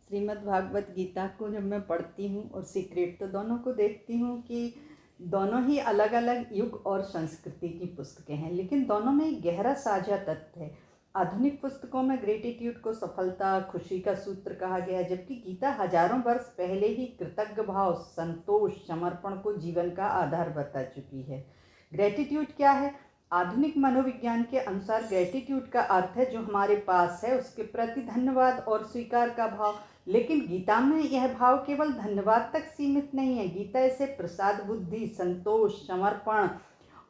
श्रीमद् भागवत गीता को जब मैं पढ़ती हूँ और सीक्रेट, तो दोनों को देखती हूँ कि दोनों ही अलग अलग युग और संस्कृति की पुस्तकें हैं, लेकिन दोनों में एक गहरा साझा तत्व है। आधुनिक पुस्तकों में ग्रेटिट्यूड को सफलता, खुशी का सूत्र कहा गया है, जबकि गीता हजारों वर्ष पहले ही कृतज्ञ भाव, संतोष, समर्पण को जीवन का आधार बता चुकी है। ग्रेटिट्यूड क्या है? आधुनिक मनोविज्ञान के अनुसार ग्रेटिट्यूड का अर्थ है जो हमारे पास है उसके प्रति धन्यवाद और स्वीकार का भाव। लेकिन गीता में यह भाव केवल धन्यवाद तक सीमित नहीं है। गीता इसे प्रसाद बुद्धि, संतोष, समर्पण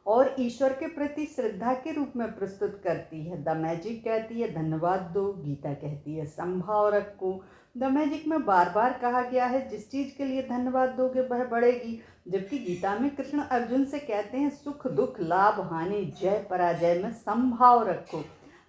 और ईश्वर के प्रति श्रद्धा के रूप में प्रस्तुत करती है। द मैजिक कहती है धन्यवाद दो, गीता कहती है संभाव रखो। द मैजिक में बार बार कहा गया है जिस चीज़ के लिए धन्यवाद दोगे वह बढ़ेगी, जबकि गीता में कृष्ण अर्जुन से कहते हैं सुख दुख, लाभ हानि, जय पराजय में संभाव रखो।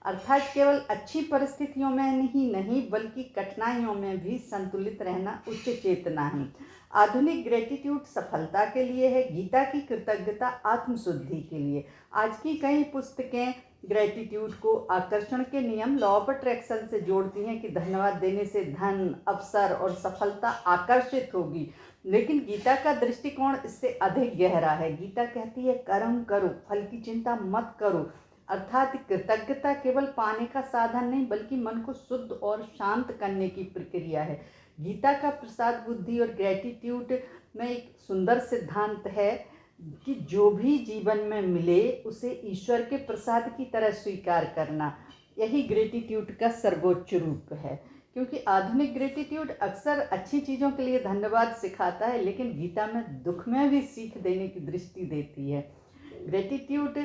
अर्थात केवल अच्छी परिस्थितियों में ही नहीं बल्कि कठिनाइयों में भी संतुलित रहना उच्च चेतना है। आधुनिक ग्रेटिट्यूड सफलता के लिए है, गीता की कृतज्ञता आत्मशुद्धि के लिए। आज की कई पुस्तकें ग्रेटिट्यूड को आकर्षण के नियम, लॉ ऑफ अट्रैक्शन से जोड़ती हैं कि धन्यवाद देने से धन, अवसर और सफलता आकर्षित होगी, लेकिन गीता का दृष्टिकोण इससे अधिक गहरा है। गीता कहती है कर्म करो, फल की चिंता मत करो। अर्थात कृतज्ञता केवल पाने का साधन नहीं बल्कि मन को शुद्ध और शांत करने की प्रक्रिया है। गीता का प्रसाद बुद्धि और ग्रेटिट्यूड में एक सुंदर सिद्धांत है कि जो भी जीवन में मिले उसे ईश्वर के प्रसाद की तरह स्वीकार करना, यही ग्रेटिट्यूड का सर्वोच्च रूप है। क्योंकि आधुनिक ग्रेटिट्यूड अक्सर अच्छी चीज़ों के लिए धन्यवाद सिखाता है, लेकिन गीता में दुख में भी सीख देने की दृष्टि देती है। ग्रेटिट्यूड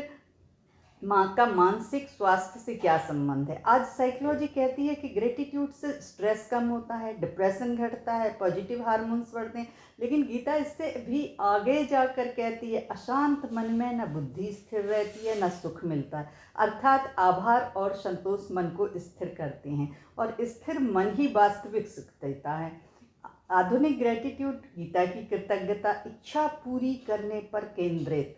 माँ का मानसिक स्वास्थ्य से क्या संबंध है? आज साइकोलॉजी कहती है कि ग्रेटिट्यूड से स्ट्रेस कम होता है, डिप्रेशन घटता है, पॉजिटिव हार्मोन्स बढ़ते हैं, लेकिन गीता इससे भी आगे जाकर कहती है अशांत मन में न बुद्धि स्थिर रहती है न सुख मिलता है। अर्थात आभार और संतोष मन को स्थिर करते हैं और स्थिर मन ही वास्तविक सुख देता है। आधुनिक ग्रेटिट्यूड गीता की कृतज्ञता इच्छा पूरी करने पर केंद्रित,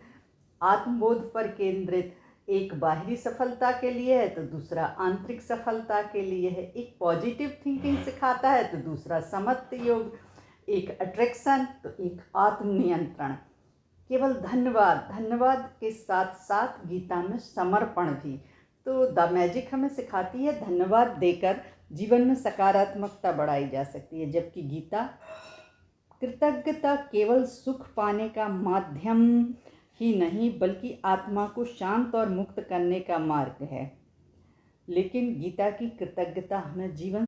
आत्मबोध पर केंद्रित, एक बाहरी सफलता के लिए है तो दूसरा आंतरिक सफलता के लिए है। एक पॉजिटिव थिंकिंग सिखाता है तो दूसरा समत्व योग, एक अट्रैक्शन तो एक आत्मनियंत्रण। केवल धन्यवाद के साथ साथ गीता में समर्पण भी। तो द मैजिक हमें सिखाती है धन्यवाद देकर जीवन में सकारात्मकता बढ़ाई जा सकती है, जबकि गीता कृतज्ञता केवल सुख पाने का माध्यम ही नहीं बल्कि आत्मा को शांत और मुक्त करने का मार्ग है। लेकिन गीता की कृतज्ञता हमें जीवन